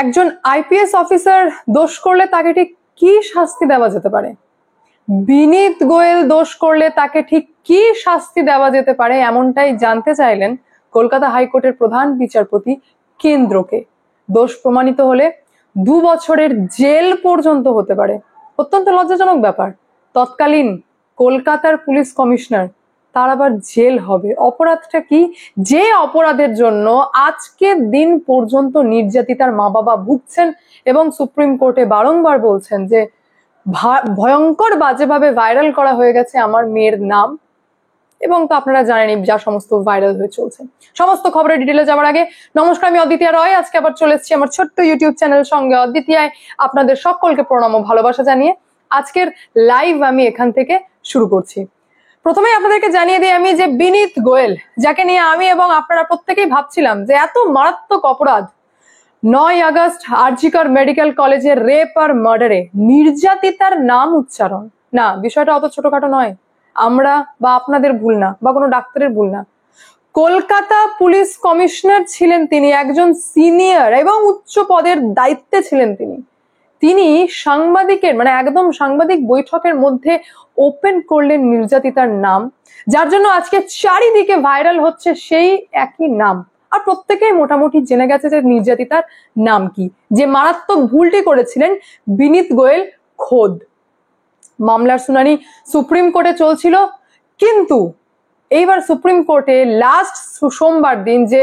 একজন IPS officer দোষ করলে তাকে ঠিক কি শাস্তি দেওয়া যেতে পারে? বিনীত গোয়েল দোষ করলে তাকে ঠিক কি শাস্তি দেওয়া যেতে পারে, এমনটাই জানতে চাইলেন কলকাতা হাইকোর্টের প্রধান বিচারপতি কেন্দ্রকে। দোষ প্রমাণিত হলে 2 বছরের জেল পর্যন্ত হতে পারে। অত্যন্ত লজ্জাজনক ব্যাপার। তৎকালীন কলকাতার পুলিশ কমিশনার, তার আবার জেল হবে। অপরাধটা কি? যে অপরাধের জন্য আজকের দিন পর্যন্ত নির্যাতিতার মা বাবা ভুগছেন এবং সুপ্রিম কোর্টে বারংবার বলছেন যে ভয়ঙ্কর বাজেভাবে ভাইরাল করা হয়ে গেছে আমার মেয়ের নাম, এবং তো আপনারা জানেনই যা সমস্ত ভাইরাল হয়ে চলছে। সমস্ত খবরের ডিটেলে যাওয়ার আগে নমস্কার, আমি অদ্বিতীয়া রয়। আজকে আবার চলে এসেছি আমার ছোট্ট ইউটিউব চ্যানেল সঙ্গে অদ্বিতীয়ায়। আপনাদের সকলকে প্রণাম ও ভালোবাসা জানিয়ে আজকের লাইভ আমি এখান থেকে শুরু করছি। প্রথমে আপনাদেরকে জানিয়ে দিই আমি যে বিনীত গোয়েল, যাকে নিয়ে আমি এবং আপনারা প্রত্যেকেই ভাবছিলাম যে এত মারাত্মক অপরাধ, 9 আগস্ট আরজিকর মেডিকেল কলেজের রেপ আর মার্ডারে নির্যাতিতার নাম উচ্চারণ, না বিষয়টা অত ছোটখাটো নয়। আমরা বা আপনাদের ভুল না, বা কোনো ডাক্তারের ভুল না। কলকাতা পুলিশ কমিশনার ছিলেন তিনি, একজন সিনিয়র এবং উচ্চ পদের দায়িত্বে ছিলেন তিনি সাংবাদিকের একদম সাংবাদিক বৈঠকের মধ্যে ওপেন করলেন নির্যাতিতার নাম, যার জন্য আজকে চারিদিকে ভাইরাল হচ্ছে সেই একই নাম। আর প্রত্যেকেই মোটামুটি জেনে গেছে যে নির্যাতিতার নাম কি। যে মারাত্মক ভুলটি করেছিলেন বিনীত গোয়েল খোদ। মামলার শুনানি সুপ্রিম কোর্টে চলছিল, কিন্তু এইবার সুপ্রিম কোর্টে লাস্ট সোমবার দিন যে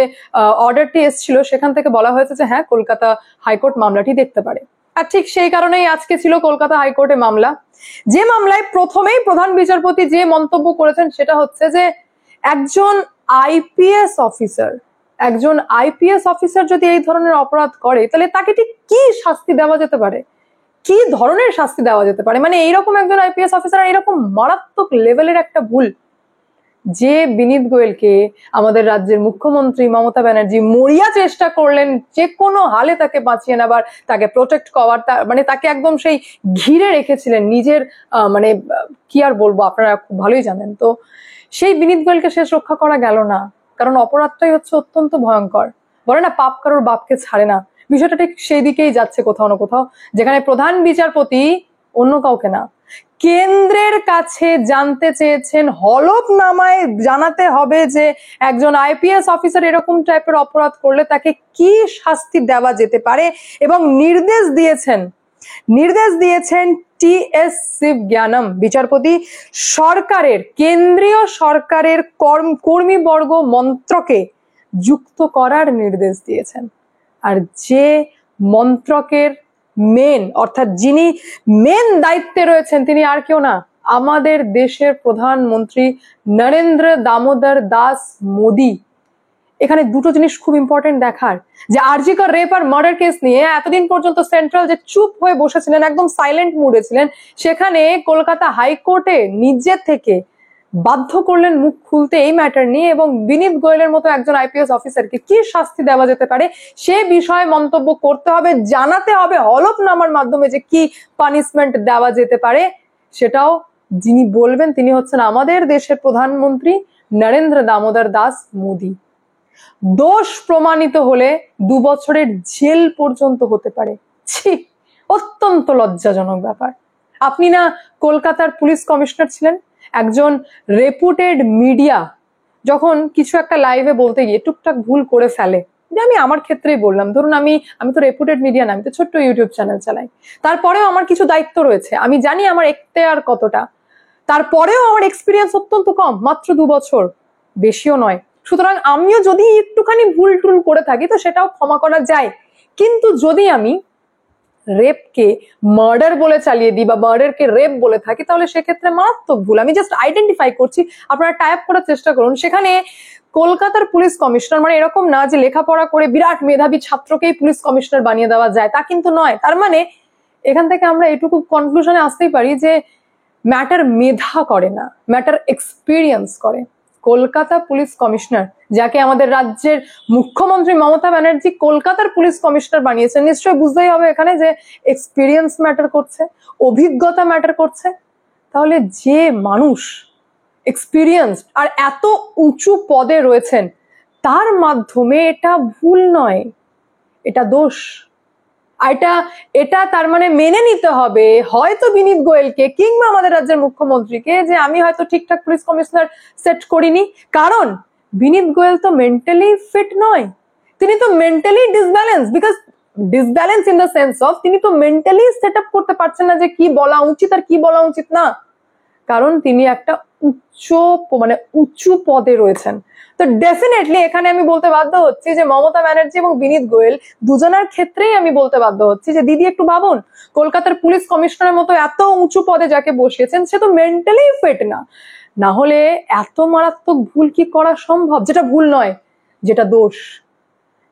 অর্ডারটি এসেছিল সেখান থেকে বলা হয়েছে যে হ্যাঁ, কলকাতা হাইকোর্ট মামলাটি দেখতে পারে। আর ঠিক সেই কারণেই আজকে ছিল কলকাতা হাইকোর্টে মামলা। যে মামলায় প্রথমেই প্রধান বিচারপতি যে মন্তব্য করেছেন সেটা হচ্ছে যে একজন আইপিএস অফিসার যদি এই ধরনের অপরাধ করে তাহলে তাকে ঠিক কি শাস্তি দেওয়া যেতে পারে, কি ধরনের শাস্তি দেওয়া যেতে পারে। এইরকম একজন আইপিএস অফিসার এরকম মারাত্মক লেভেলের একটা ভুল, যে বিনীত গোয়েলকে আমাদের রাজ্যের মুখ্যমন্ত্রী মমতা ব্যানার্জি মরিয়া চেষ্টা করলেন যে কোনো হালে তাকে বাঁচিয়ে নেবার, তাকে প্রোটেক্ট করার, তাকে একদম সেই ঘিরে রেখেছিলেন নিজের কি আর বলবো, আপনারা খুব ভালোই জানেন। তো সেই বিনীত গোয়েলকে শেষ রক্ষা করা গেল না, কারণ অপরাধটাই হচ্ছে অত্যন্ত ভয়ঙ্কর। বলে না, পাপ কারোর বাপকে ছাড়ে না। বিষয়টা ঠিক সেই দিকেই যাচ্ছে কোথাও না কোথাও, যেখানে প্রধান বিচারপতি অন্য কাউকে না, কেন্দ্রের কাছে জানতে চেয়েছেন, হলফনামায় জানাতে হবে যে একজন আইপিএস অফিসার এরকম টাইপের অপরাধ করলে তাকে কি শাস্তি দেওয়া যেতে পারে, এবং নির্দেশ দিয়েছেন টি.এস. শিবজ্ঞানম বিচারপতি সরকারের, কেন্দ্রীয় সরকারের কর্মীবর্গ মন্ত্রকে যুক্ত করার নির্দেশ দিয়েছেন। আর যে মন্ত্রকের অর্থাৎ যিনি মেন দায়িত্বে রয়েছেন তিনি আর কেউ না, আমাদের দেশের প্রধানমন্ত্রী নরেন্দ্র দামোদর দাস মোদী। এখানে দুটো জিনিস খুব ইম্পর্টেন্ট দেখার, যে আরজিকর রেপ আর মার্ডার কেস নিয়ে এতদিন পর্যন্ত সেন্ট্রাল যে চুপ হয়ে বসেছিলেন, একদম সাইলেন্ট মুডে ছিলেন, সেখানে কলকাতা হাইকোর্টে নিজে থেকে বাধ্য করলেন মুখ খুলতে এই ম্যাটার নিয়ে, এবং বিনীত গোয়েলের মতো একজন আইপিএস অফিসারকে কি শাস্তি দেওয়া যেতে পারে সে বিষয়ে মন্তব্য করতে হবে, জানাতে হবে হলফনামার মাধ্যমে যে কি পানিশমেন্ট দেওয়া যেতে পারে। সেটাও যিনি বলবেন তিনি হচ্ছেন আমাদের দেশের প্রধানমন্ত্রী নরেন্দ্র দামোদর দাস মোদী। দোষ প্রমাণিত হলে 2 বছরের জেল পর্যন্ত হতে পারে। ছি, অত্যন্ত লজ্জাজনক ব্যাপার। আপনি না কলকাতার পুলিশ কমিশনার ছিলেন, একজন রেপুটেড মিডিয়া যখন কিছু একটা লাইভে বলতে গিয়ে টুকটাক ভুল করে ফেলে, যে আমি আমার ক্ষেত্রেই বললাম, ধরুন আমি তো রেপুটেড মিডিয়া না, আমি তো ছোট্ট ইউটিউব চ্যানেল চালাই, তারপরেও আমার কিছু দায়িত্ব রয়েছে, আমি জানি আমার এখতিয়ার কতটা, তারপরেও আমার এক্সপিরিয়েন্স অত্যন্ত কম, মাত্র 2 বছর, বেশিও নয়। সুতরাং আমিও যদি একটুখানি ভুল টুল করে থাকি তো সেটাও ক্ষমা করা যায়। কিন্তু যদি আমি রেপকে মার্ডার বলে চালিয়ে দিই বা মার্ডারকে রেপ বলে থাকি, তাহলে সেক্ষেত্রে মারাত্মক ভুল। আমি জাস্ট আইডেন্টিফাই করছি, আপনারা টাইপ করার চেষ্টা করুন। সেখানে কলকাতার পুলিশ কমিশনার এরকম না যে লেখাপড়া করে বিরাট মেধাবী ছাত্রকেই পুলিশ কমিশনার বানিয়ে দেওয়া যায়, তা কিন্তু নয়। তার এখান থেকে আমরা এটুকু কনক্লুশনে আসতেই পারি যে ম্যাটার মেধা করে না, ম্যাটার এক্সপিরিয়েন্স করে। কলকাতা পুলিশ কমিশনার, যাকে আমাদের রাজ্যের মুখ্যমন্ত্রী মমতা ব্যানার্জি কলকাতার পুলিশ কমিশনার বানিয়েছেন, নিশ্চয়ই বুঝতেই হবে এখানে যে এক্সপিরিয়েন্স ম্যাটার করছে, অভিজ্ঞতা ম্যাটার করছে। তাহলে যে মানুষ এক্সপিরিয়েন্স আর এত উঁচু পদে রয়েছেন, তার মাধ্যমে এটা ভুল নয়, এটা দোষ। এটা তার মানে মেনে নিতে হবে হয়তো বিনীত গোয়েলকে কিংবা আমাদের রাজ্যের মুখ্যমন্ত্রীকে যে আমি হয়তো ঠিকঠাক পুলিশ কমিশনার সেট করিনি, কারণ বিনীত গোয়েল তো মেন্টালি ফিট নয়, তিনি তো mentally disbalance in the sense of তিনি তো মেন্টালি সেট আপ করতে পারছেন না যে কি বলা উচিত আর কি বলা উচিত না, কারণ তিনি একটা উঁচু পদে রয়েছেন। তো ডেফিনেটলি এখানে আমি বলতে বাধ্য হচ্ছি যে মমতা ব্যানার্জি এবং বিনীত গোয়েল দুজনের ক্ষেত্রেই আমি বলতে বাধ্য হচ্ছি যে দিদি একটু ভাবুন, কলকাতার পুলিশ কমিশনারের মতো এত উঁচু পদে যাকে বসিয়েছেন সে তো মেন্টালি ফিট না, না হলে এত মারাত্মক ভুল কি করা সম্ভব, যেটা ভুল নয়, যেটা দোষ।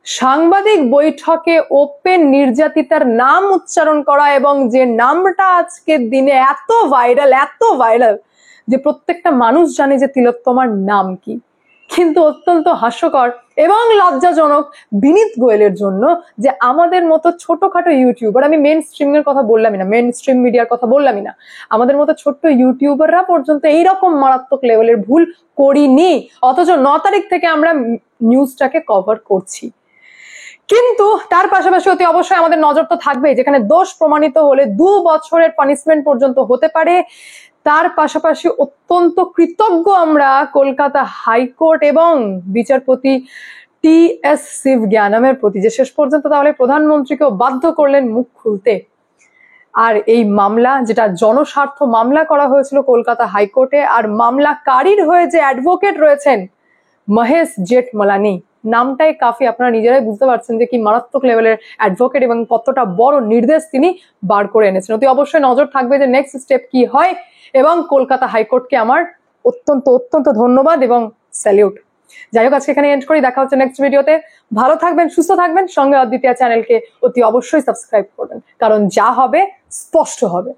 সাংবাদিক বৈঠকে ওপেন নির্যাতিতার নাম উচ্চারণ করা এবং যে নামটা আজকের দিনে এত ভাইরাল যে প্রত্যেকটা মানুষ জানে যে তিলোত্তমার নাম কি, কিন্তু অত্যন্ত হাস্যকর এবং লজ্জাজনক বিনীত গোয়েলের জন্য যে আমাদের মতো ছোটখাটো ইউটিউবার, আমি মেন স্ট্রিমের কথা বললামই না, মেন স্ট্রিম মিডিয়ার কথা বললামই না, আমাদের মতো ছোট্ট ইউটিউবাররা পর্যন্ত এইরকম মারাত্মক লেভেলের ভুল করিনি, অথচ 9 তারিখ থেকে আমরা নিউজটাকে কভার করছি। কিন্তু তার পাশাপাশি অতি অবশ্যই আমাদের নজর তো থাকবেই, যেখানে দোষ প্রমাণিত হলে 2 বছরের পানিশমেন্ট পর্যন্ত হতে পারে। তার পাশাপাশি অত্যন্ত কৃতজ্ঞ আমরা কলকাতা হাইকোর্ট এবং বিচারপতি টি.এস. শিবজ্ঞানমের প্রতি, যে শেষ পর্যন্ত তাহলে প্রধানমন্ত্রীকেও বাধ্য করলেন মুখ খুলতে। আর এই মামলা, যেটা জনস্বার্থ মামলা করা হয়েছিল কলকাতা হাইকোর্টে, আর মামলাকারীর হয়ে যে অ্যাডভোকেট রয়েছেন মহেশ জেঠমালানি, নামটাই কাফি, আপনারা নিজেরাই বুঝতে পারছেন যে কি মারাত্মক লেভেলের অ্যাডভোকেট এবং কতটা বড় নির্দেশ তিনি বার করে এনেছেন। অতি অবশ্যই নজর থাকবে যে নেক্সট স্টেপ কি হয়, এবং কলকাতা হাইকোর্টকে আমার অত্যন্ত ধন্যবাদ এবং স্যালিউট। যাই হোক, আজকে এখানে এন্ড করি, দেখা হচ্ছে নেক্সট ভিডিওতে। ভালো থাকবেন, সুস্থ থাকবেন, সঙ্গে অদ্বিতীয়া চ্যানেলকে অতি অবশ্যই সাবস্ক্রাইব করবেন, কারণ যা হবে স্পষ্ট হবে।